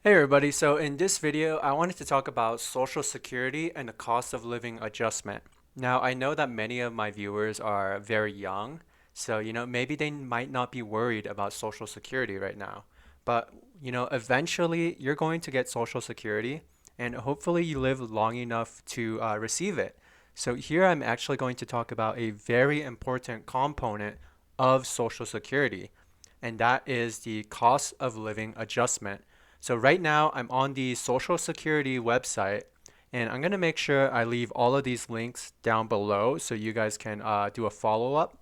Hey everybody, so in this video, I wanted to talk about Social Security and the cost of living adjustment. Now, I know that many of my viewers are very young, so maybe they might not be worried about Social Security right now. But eventually you're going to get Social Security, and hopefully you live long enough to receive it. So here I'm actually going to talk about a very important component of Social Security, and that is the cost of living adjustment. So right now I'm on the Social Security website, and I'm going to make sure I leave all of these links down below so you guys can do a follow-up.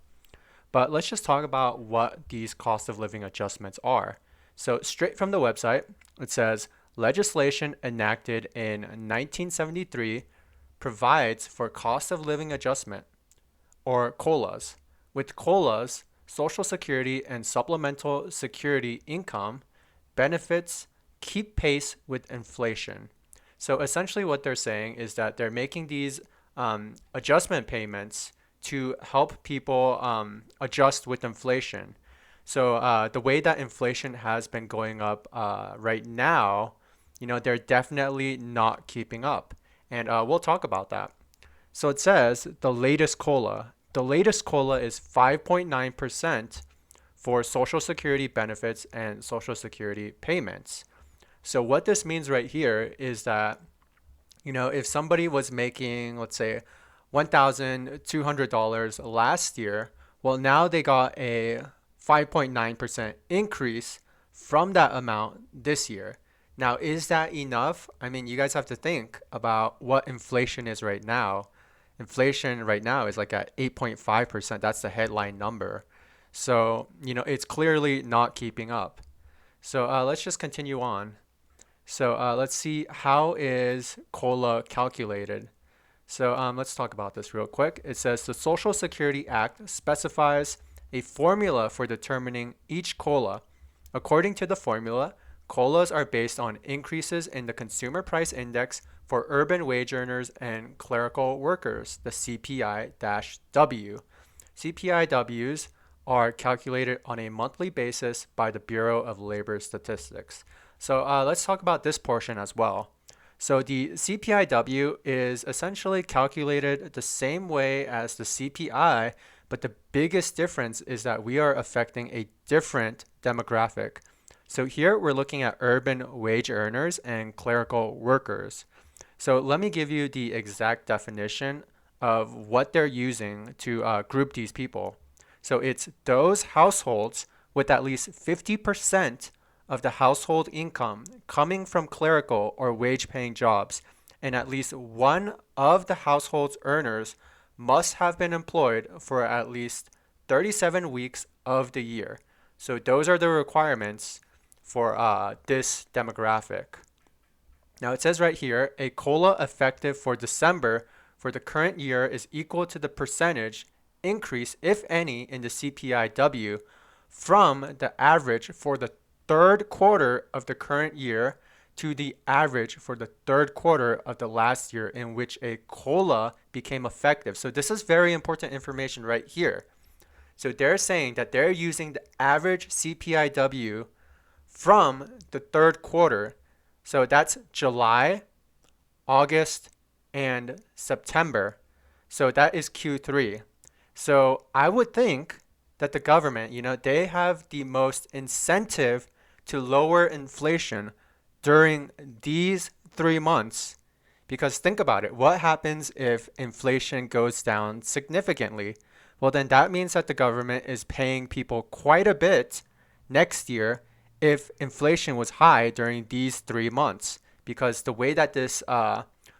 But let's just talk about what these cost of living adjustments are. So straight from the website, it says legislation enacted in 1973 provides for cost of living adjustment, or COLAs. With COLAs, Social Security and Supplemental Security income benefits keep pace with inflation. So essentially, what they're saying is that they're making these adjustment payments to help people adjust with inflation. So the way that inflation has been going up right now, they're definitely not keeping up. And we'll talk about that. So it says the latest COLA. The latest COLA is 5.9% for Social Security benefits and Social Security payments. So what this means right here is that, if somebody was making, let's say, $1,200 last year, well, now they got a 5.9% increase from that amount this year. Now, is that enough? I mean, you guys have to think about what inflation is right now. Inflation right now is like at 8.5%. That's the headline number. So, it's clearly not keeping up. So let's just continue on. So let's see, how is COLA calculated? So let's talk about this real quick. It says the Social Security Act specifies a formula for determining each COLA. According to the formula, COLAs are based on increases in the Consumer Price Index for urban wage earners and clerical workers, the CPI-W. CPI-Ws are calculated on a monthly basis by the Bureau of Labor Statistics. So let's talk about this portion as well. So the CPI-W is essentially calculated the same way as the CPI, but the biggest difference is that we are affecting a different demographic. So here we're looking at urban wage earners and clerical workers. So let me give you the exact definition of what they're using to group these people. So it's those households with at least 50% of the household income coming from clerical or wage paying jobs, and at least one of the household's earners must have been employed for at least 37 weeks of the year. So those are the requirements for this demographic. Now it says right here, a COLA effective for December for the current year is equal to the percentage increase, if any, in the CPI-W from the average for the third quarter of the current year to the average for the third quarter of the last year in which a COLA became effective. So this is very important information right here. So they're saying that they're using the average CPI-W from the third quarter. So that's July, August, and September. So that is Q3. So I would think that the government, they have the most incentive to lower inflation during these 3 months. Because think about it, what happens if inflation goes down significantly? Well, then that means that the government is paying people quite a bit next year if inflation was high during these 3 months. Because the way that this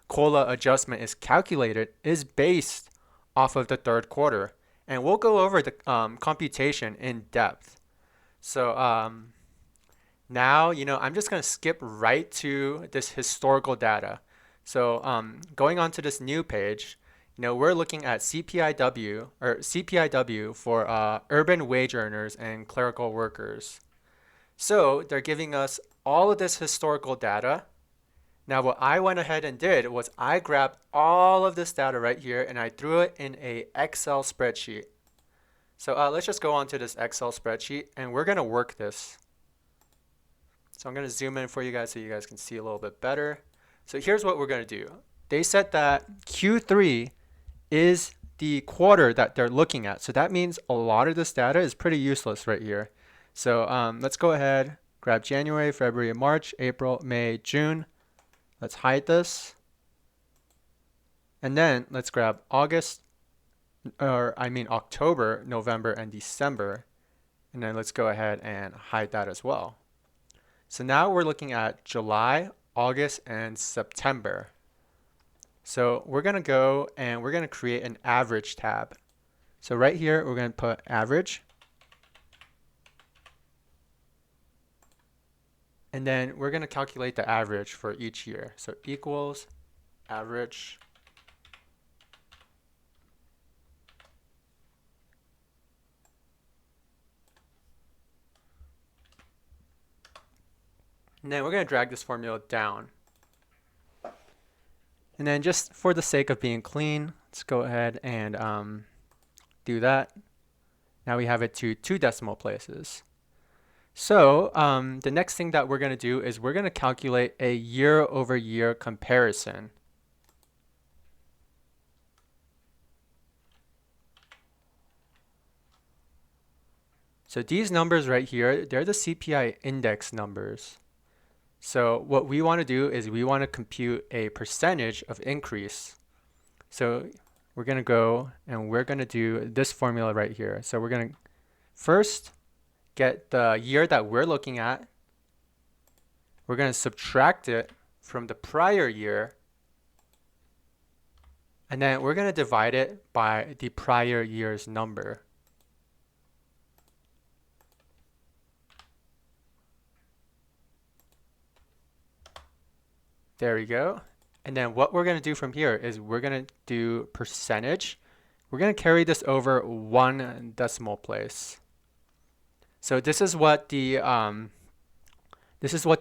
COLA adjustment is calculated is based off of the third quarter. And we'll go over the computation in depth. So now, I'm just going to skip right to this historical data. So going on to this new page, we're looking at CPI-W or CPI-W for urban wage earners and clerical workers. So they're giving us all of this historical data. Now, what I went ahead and did was I grabbed all of this data right here and I threw it in a Excel spreadsheet. So let's just go on to this Excel spreadsheet and we're going to work this. So I'm going to zoom in for you guys so you guys can see a little bit better. So here's what we're going to do. They said that Q3 is the quarter that they're looking at. So that means a lot of this data is pretty useless right here. So let's go ahead, grab January, February, March, April, May, June. Let's hide this. And then let's grab August, or I mean October, November, and December. And then let's go ahead and hide that as well. So now we're looking at July, August, and September. So we're going to go and we're going to create an average tab. So right here, we're going to put average. And then we're going to calculate the average for each year. So equals average. And then we're going to drag this formula down. And then just for the sake of being clean, let's go ahead and do that. Now we have it to 2 decimal places. So the next thing that we're going to do is we're going to calculate a year-over-year comparison. So these numbers right here, they're the CPI index numbers. So what we want to do is we want to compute a percentage of increase. So we're going to go and we're going to do this formula right here. So we're going to first get the year that we're looking at. We're going to subtract it from the prior year. And then we're going to divide it by the prior year's number. There we go. And then what we're going to do from here is we're going to do percentage. We're going to carry this over 1 decimal place. So this is what the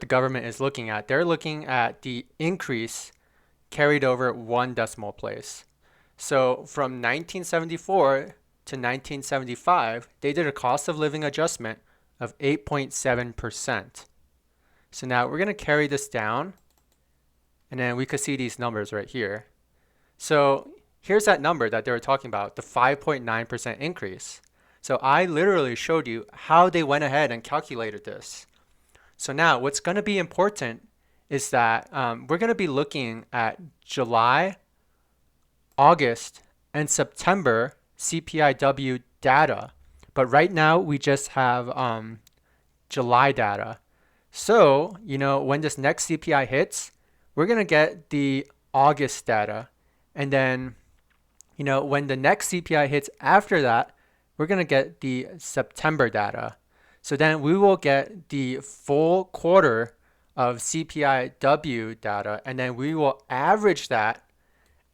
government is looking at. They're looking at the increase carried over 1 decimal place. So from 1974 to 1975, they did a cost of living adjustment of 8.7%. So now we're going to carry this down. And then we could see these numbers right here. So here's that number that they were talking about, the 5.9% increase. So I literally showed you how they went ahead and calculated this. So now what's going to be important is that we're going to be looking at July, August, and September CPI-W data. But right now we just have July data. So, when this next CPI hits, we're going to get the August data. And then, when the next CPI hits after that, we're going to get the September data. So then we will get the full quarter of CPI-W data, and then we will average that,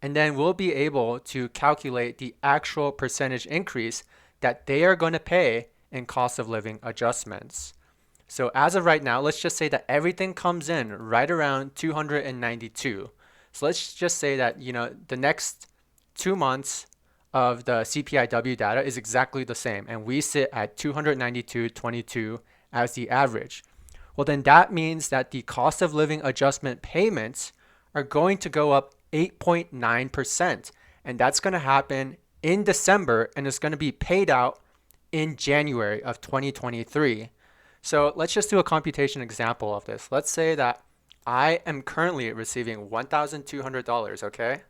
and then we'll be able to calculate the actual percentage increase that they are going to pay in cost of living adjustments. So as of right now, let's just say that everything comes in right around 292. So let's just say that, the next 2 months of the CPI-W data is exactly the same, and we sit at 292.22 as the average. Well, then that means that the cost of living adjustment payments are going to go up 8.9%, and that's going to happen in December, and it's going to be paid out in January of 2023. So let's just do a computation example of this. Let's say that I am currently receiving $1,200, okay?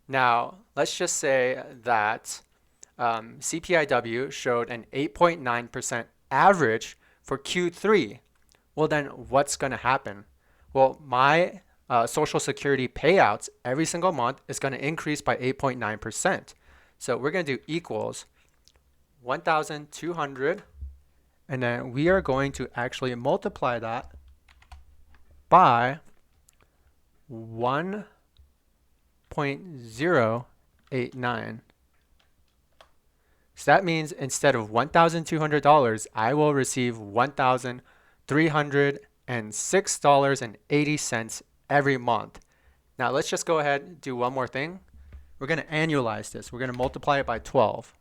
Now, let's just say that CPI-W showed an 8.9% average for Q3. Well, then what's going to happen? Well, my Social Security payouts every single month is going to increase by 8.9%. So we're going to do equals 1,200. And then we are going to actually multiply that by 1.089. So that means instead of $1,200, I will receive $1,306.80 every month. Now let's just go ahead and do one more thing. We're going to annualize this. We're going to multiply it by 12.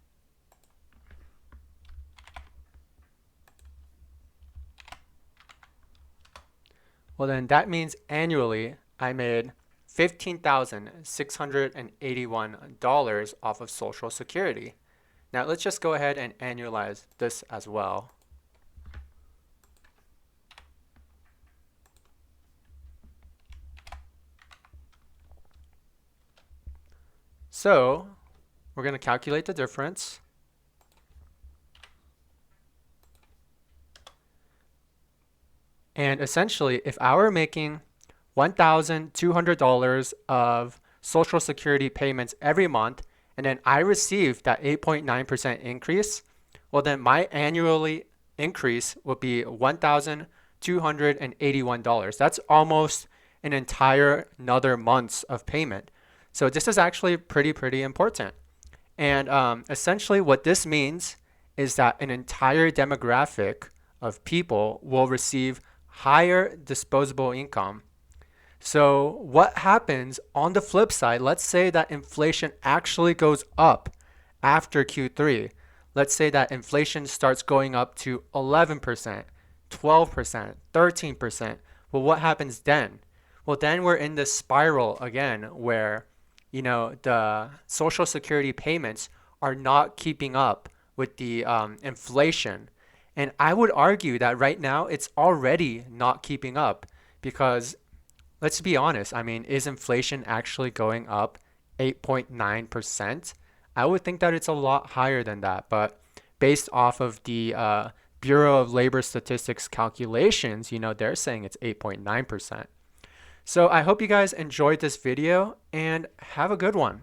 Well, then that means annually I made $15,681 off of Social Security. Now let's just go ahead and annualize this as well. So we're going to calculate the difference. And essentially, if I were making $1,200 of Social Security payments every month, and then I received that 8.9% increase, well, then my annually increase would be $1,281. That's almost an entire another month's of payment. So this is actually pretty important. And essentially, what this means is that an entire demographic of people will receive higher disposable income. So, what happens on the flip side? Let's say that inflation actually goes up after Q3. Let's say that inflation starts going up to 11%, 12%, 13%. Well, what happens then? Well, then we're in this spiral again where, the Social Security payments are not keeping up with the inflation. And I would argue that right now it's already not keeping up because let's be honest. I mean, is inflation actually going up 8.9%? I would think that it's a lot higher than that. But based off of the Bureau of Labor Statistics calculations, they're saying it's 8.9%. So I hope you guys enjoyed this video and have a good one.